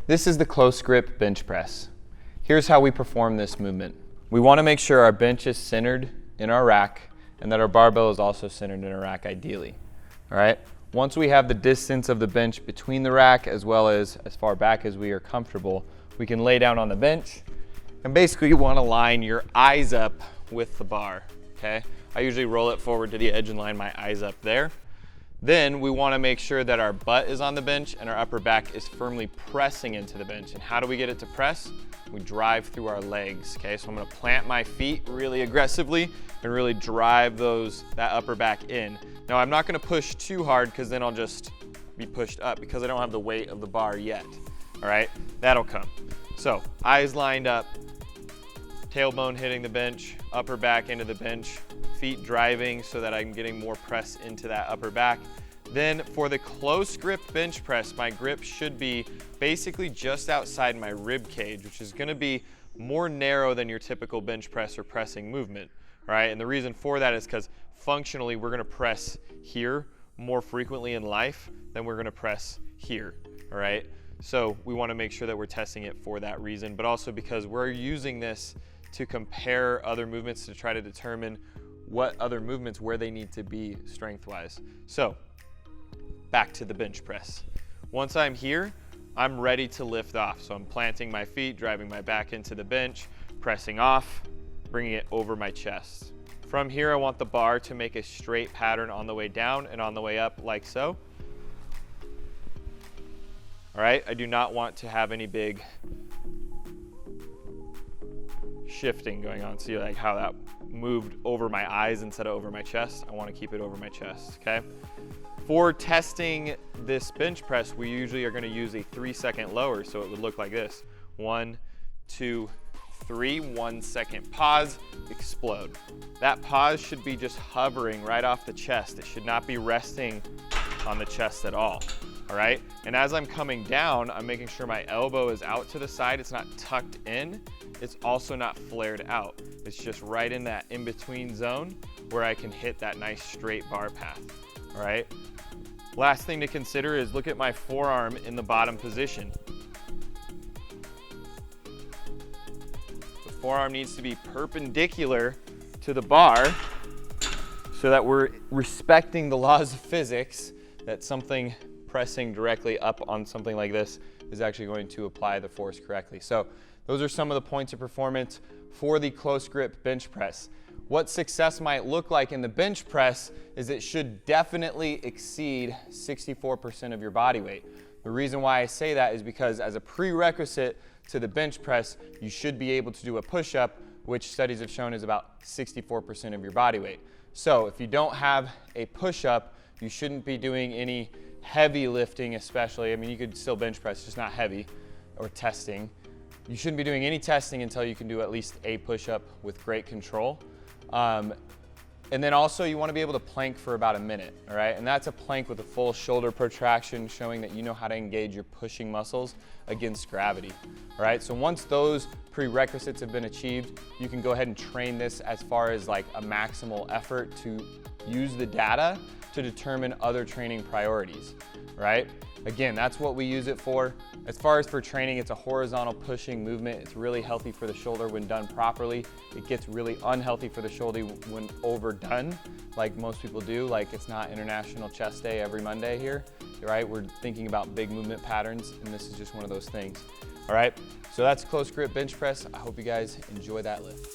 This is the close grip bench press. Here's how we perform this movement. We want to make sure our bench is centered in our rack and that our barbell is also centered in our rack ideally. All right. Once we have the distance of the bench between the rack as well as far back as we are comfortable, we can lay down on the bench and basically you want to line your eyes up with the bar. Okay. I usually roll it forward to the edge and line my eyes up there. Then we want to make sure that our butt is on the bench and our upper back is firmly pressing into the bench. And how do we get it to press? We drive through our legs, okay? So I'm gonna plant my feet really aggressively and really drive that upper back in. Now I'm not gonna push too hard because then I'll just be pushed up because I don't have the weight of the bar yet, all right? That'll come. So eyes lined up, tailbone hitting the bench, upper back into the bench, feet driving so that I'm getting more press into that upper back. Then for the close grip bench press, my grip should be basically just outside my rib cage, which is gonna be more narrow than your typical bench press or pressing movement, right? And the reason for that is because functionally we're gonna press here more frequently in life than we're gonna press here, all right? So we wanna make sure that we're testing it for that reason, but also because we're using this to compare other movements to try to determine what other movements, where they need to be strength-wise. So back to the bench press. Once I'm here, I'm ready to lift off. So I'm planting my feet, driving my back into the bench, pressing off, bringing it over my chest. From here, I want the bar to make a straight pattern on the way down and on the way up like so. All right, I do not want to have any big shifting going on. See like how that moved over my eyes instead of over my chest? I want to keep it over my chest, okay? For testing this bench press, we usually are going to use a 3-second lower, so it would look like this. 1, 2, 3, 1 second pause, explode. That pause should be just hovering right off the chest. It should not be resting on the chest at all right? And as I'm coming down, I'm making sure my elbow is out to the side. It's not tucked in. It's also not flared out. It's just right in that in-between zone where I can hit that nice straight bar path, all right? Last thing to consider is look at my forearm in the bottom position. The forearm needs to be perpendicular to the bar so that we're respecting the laws of physics, that something pressing directly up on something like this is actually going to apply the force correctly. So those are some of the points of performance for the close grip bench press. What success might look like in the bench press is it should definitely exceed 64% of your body weight. The reason why I say that is because as a prerequisite to the bench press, you should be able to do a push-up, which studies have shown is about 64% of your body weight. So if you don't have a push-up, you shouldn't be doing any heavy lifting especially. I mean, you could still bench press, just not heavy, or testing. You shouldn't be doing any testing until you can do at least a push-up with great control. And then also you want to be able to plank for about a minute, all right? And that's a plank with a full shoulder protraction, showing that you know how to engage your pushing muscles against gravity, all right? So once those prerequisites have been achieved, you can go ahead and train this as far as like a maximal effort to use the data to determine other training priorities, right? Again, that's what we use it for. As far as for training, it's a horizontal pushing movement. It's really healthy for the shoulder when done properly. It gets really unhealthy for the shoulder when overdone, like most people do. Like it's not International Chest Day every Monday here, right? We're thinking about big movement patterns, and this is just one of those things. All right, so that's close grip bench press. I hope you guys enjoy that lift.